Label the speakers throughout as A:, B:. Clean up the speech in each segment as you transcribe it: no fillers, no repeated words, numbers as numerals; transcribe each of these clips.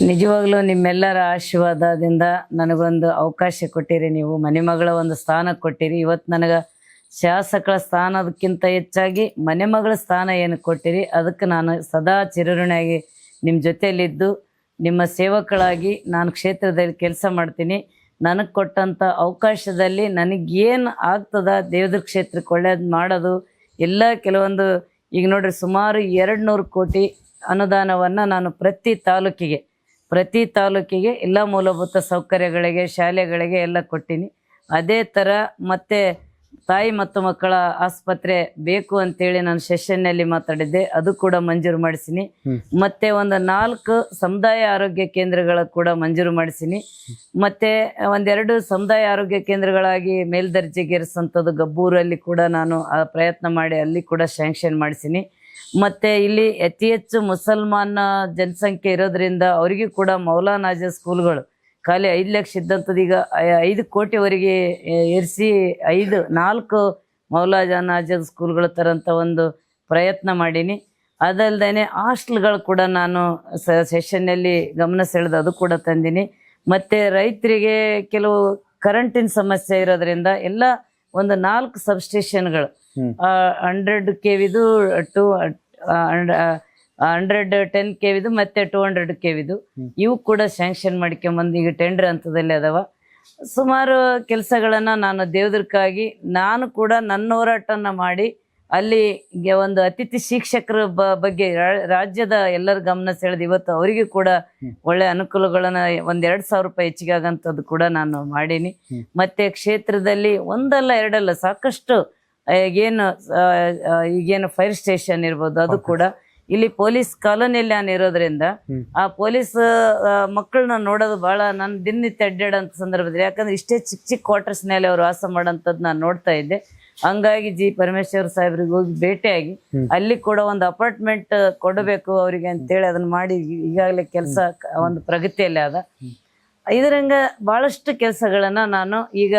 A: ನಿಜವಾಗ್ಲೂ ನಿಮ್ಮೆಲ್ಲರ ಆಶೀರ್ವಾದದಿಂದ ನನಗೊಂದು ಅವಕಾಶ ಕೊಟ್ಟಿರಿ. ನೀವು ಮನೆ ಮಗಳ ಒಂದು ಸ್ಥಾನ ಕೊಟ್ಟಿರಿ. ಇವತ್ತು ನನಗೆ ಶಾಸಕರ ಸ್ಥಾನದಕ್ಕಿಂತ ಹೆಚ್ಚಾಗಿ ಮನೆ ಮಗಳ ಸ್ಥಾನ ಏನು ಕೊಟ್ಟಿರಿ, ಅದಕ್ಕೆ ನಾನು ಸದಾ ಚಿರಋಣಿಯಾಗಿ ನಿಮ್ಮ ಜೊತೆಯಲ್ಲಿದ್ದು ನಿಮ್ಮ ಸೇವಕಳಾಗಿ ನಾನು ಕ್ಷೇತ್ರದಲ್ಲಿ ಕೆಲಸ ಮಾಡ್ತೀನಿ. ನನಗೆ ಕೊಟ್ಟಂಥ ಅವಕಾಶದಲ್ಲಿ ನನಗೇನು ಆಗ್ತದ ದೇವ್ರ ಕ್ಷೇತ್ರಕ್ಕೆ ಒಳ್ಳೇದು ಮಾಡೋದು ಎಲ್ಲ ಕೆಲವೊಂದು ಈಗ ನೋಡ್ರಿ ಸುಮಾರು 200 ಕೋಟಿ ಅನುದಾನವನ್ನು ನಾನು ಪ್ರತಿ ತಾಲೂಕಿಗೆ ಎಲ್ಲ ಮೂಲಭೂತ ಸೌಕರ್ಯಗಳಿಗೆ ಶಾಲೆಗಳಿಗೆ ಎಲ್ಲ ಕೊಟ್ಟೀನಿ. ಅದೇ ಥರ ಮತ್ತೆ ತಾಯಿ ಮತ್ತು ಮಕ್ಕಳ ಆಸ್ಪತ್ರೆ ಬೇಕು ಅಂತೇಳಿ ನಾನು ಸೆಷನ್ನಲ್ಲಿ ಮಾತಾಡಿದ್ದೆ, ಅದು ಕೂಡ ಮಂಜೂರು ಮಾಡಿಸಿನಿ. ಮತ್ತೆ ಒಂದು 4 ಸಮುದಾಯ ಆರೋಗ್ಯ ಕೇಂದ್ರಗಳ ಕೂಡ ಮಂಜೂರು ಮಾಡಿಸಿನಿ. ಮತ್ತೆ 1-2 ಸಮುದಾಯ ಆರೋಗ್ಯ ಕೇಂದ್ರಗಳಾಗಿ ಮೇಲ್ದರ್ಜೆಗೇರಿಸಂಥದ್ದು ಗಬ್ಬೂರಲ್ಲಿ ಕೂಡ ನಾನು ಪ್ರಯತ್ನ ಮಾಡಿ ಅಲ್ಲಿ ಕೂಡ ಸ್ಯಾಂಕ್ಷನ್ ಮಾಡಿಸಿನಿ. ಮತ್ತು ಇಲ್ಲಿ ಅತಿ ಹೆಚ್ಚು ಮುಸಲ್ಮಾನ ಜನಸಂಖ್ಯೆ ಇರೋದ್ರಿಂದ ಅವರಿಗೂ ಕೂಡ ಮೌಲಾನಾಜ ಸ್ಕೂಲ್ಗಳು ಖಾಲಿ 5 ಲಕ್ಷ ಇದ್ದಂಥದ್ದು ಈಗ 5 ಕೋಟಿವರೆಗೆ ಏರಿಸಿ 4 ಮೌಲಾನಾಜ ಸ್ಕೂಲ್ಗಳು ತರೋಂಥ ಒಂದು ಪ್ರಯತ್ನ ಮಾಡೀನಿ. ಅದಲ್ಲದೆ ಹಾಸ್ಟೆಲ್ಗಳು ಕೂಡ ನಾನು ಸೆಷನ್ನಲ್ಲಿ ಗಮನ ಸೆಳೆದು ಅದು ಕೂಡ ತಂದೀನಿ. ಮತ್ತು ರೈತರಿಗೆ ಕೆಲವು ಕರೆಂಟಿನ ಸಮಸ್ಯೆ ಇರೋದ್ರಿಂದ ಎಲ್ಲ ಒಂದು 4 ಸಬ್ಸ್ಟೇಷನ್ಗಳು 100 KVದು 110 KVದು ಮತ್ತು 200 KVದು ಇವು ಕೂಡ ಸ್ಯಾಂಕ್ಷನ್ ಮಾಡ್ಕೊಂಬಂದು ಈಗ ಟೆಂಡರ್ ಹಂತದಲ್ಲಿ ಅದಾವ. ಸುಮಾರು ಕೆಲಸಗಳನ್ನು ನಾನು ದೇವ್ದಕ್ಕಾಗಿ ನಾನು ಕೂಡ ನನ್ನ ಹೋರಾಟನ ಮಾಡಿ ಅಲ್ಲಿ ಒಂದು ಅತಿಥಿ ಶಿಕ್ಷಕರ ಬಗ್ಗೆ ರಾಜ್ಯದ ಎಲ್ಲರ ಗಮನ ಸೆಳೆದು ಇವತ್ತು ಅವರಿಗೂ ಕೂಡ ಒಳ್ಳೆ ಅನುಕೂಲಗಳನ್ನ 1-2 ಸಾವಿರ ರೂಪಾಯಿ ಹೆಚ್ಚಿಗೆ ಆಗಂಥದ್ದು ಕೂಡ ನಾನು ಮಾಡೀನಿ. ಮತ್ತೆ ಕ್ಷೇತ್ರದಲ್ಲಿ ಒಂದಲ್ಲ ಎರಡಲ್ಲ ಸಾಕಷ್ಟು ಈಗೇನು ಫೈರ್ ಸ್ಟೇಷನ್ ಇರ್ಬೋದು, ಅದು ಕೂಡ ಇಲ್ಲಿ ಪೊಲೀಸ್ ಕಾಲೋನಿಯಲ್ಲಿ ನಾನು ಇರೋದ್ರಿಂದ ಆ ಪೊಲೀಸ್ ಮಕ್ಕಳನ್ನ ನೋಡೋದು ಭಾಳ ನಾನು ದಿನನಿತ್ಯ ಅಡ್ಡಾಡೋಂಥ ಸಂದರ್ಭದಲ್ಲಿ, ಯಾಕಂದ್ರೆ ಇಷ್ಟೇ ಚಿಕ್ಕ ಕ್ವಾರ್ಟರ್ಸ್ನಲ್ಲಿ ಅವ್ರು ವಾಸ ಮಾಡೋಂಥದ್ದು ನಾನು ನೋಡ್ತಾ ಇದ್ದೆ. ಹಂಗಾಗಿ ಜಿ ಪರಮೇಶ್ವರ್ ಸಾಹೇಬ್ರಿಗೆ ಹೋಗಿ ಭೇಟಿಯಾಗಿ ಅಲ್ಲಿ ಕೂಡ ಒಂದು ಅಪಾರ್ಟ್ಮೆಂಟ್ ಕೊಡಬೇಕು ಅವರಿಗೆ ಅಂತೇಳಿ ಅದನ್ನ ಮಾಡಿ ಈಗಾಗಲೇ ಕೆಲಸ ಒಂದು ಪ್ರಗತಿಯಲ್ಲಿ ಅದ. ಇದರಂಗ ಭಾಳಷ್ಟು ಕೆಲಸಗಳನ್ನ ನಾನು ಈಗ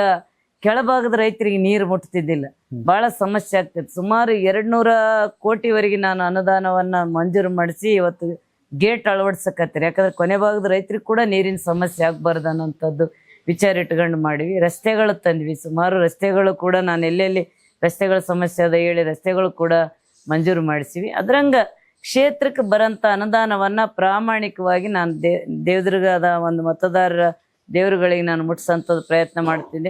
A: ಕೆಳಭಾಗದ ರೈತರಿಗೆ ನೀರು ಮುಟ್ತಿದ್ದಿಲ್ಲ, ಭಾಳ ಸಮಸ್ಯೆ ಆಗ್ತಿತ್ತು. ಸುಮಾರು 200 ಕೋಟಿವರೆಗೆ ನಾನು ಅನುದಾನವನ್ನ ಮಂಜೂರು ಮಾಡಿಸಿ ಇವತ್ತು ಗೇಟ್ ಅಳವಡಿಸಕತ್ತೀರಿ. ಯಾಕಂದ್ರೆ ಕೊನೆ ಭಾಗದ ರೈತರಿಗೆ ಕೂಡ ನೀರಿನ ಸಮಸ್ಯೆ ಆಗ್ಬಾರ್ದು ಅನ್ನೋಂಥದ್ದು ವಿಚಾರ ಇಟ್ಕೊಂಡು ಮಾಡಿವಿ. ರಸ್ತೆಗಳು ತಂದ್ವಿ, ಸುಮಾರು ರಸ್ತೆಗಳು ಕೂಡ ನಾನು ಎಲ್ಲೆಲ್ಲಿ ರಸ್ತೆಗಳ ಸಮಸ್ಯೆ ಅದ ಹೇಳಿ ರಸ್ತೆಗಳು ಕೂಡ ಮಂಜೂರು ಮಾಡಿಸಿವಿ. ಅದರಂಗ ಕ್ಷೇತ್ರಕ್ಕೆ ಬರೋಂಥ ಅನುದಾನವನ್ನ ಪ್ರಾಮಾಣಿಕವಾಗಿ ನಾನು ದೇವದುರ್ಗದ ಒಂದು ಮತದಾರರ ದೇವರುಗಳಿಗೆ ನಾನು ಮುಟ್ಸೋಂಥದ್ದು ಪ್ರಯತ್ನ ಮಾಡ್ತಿದ್ದೆ.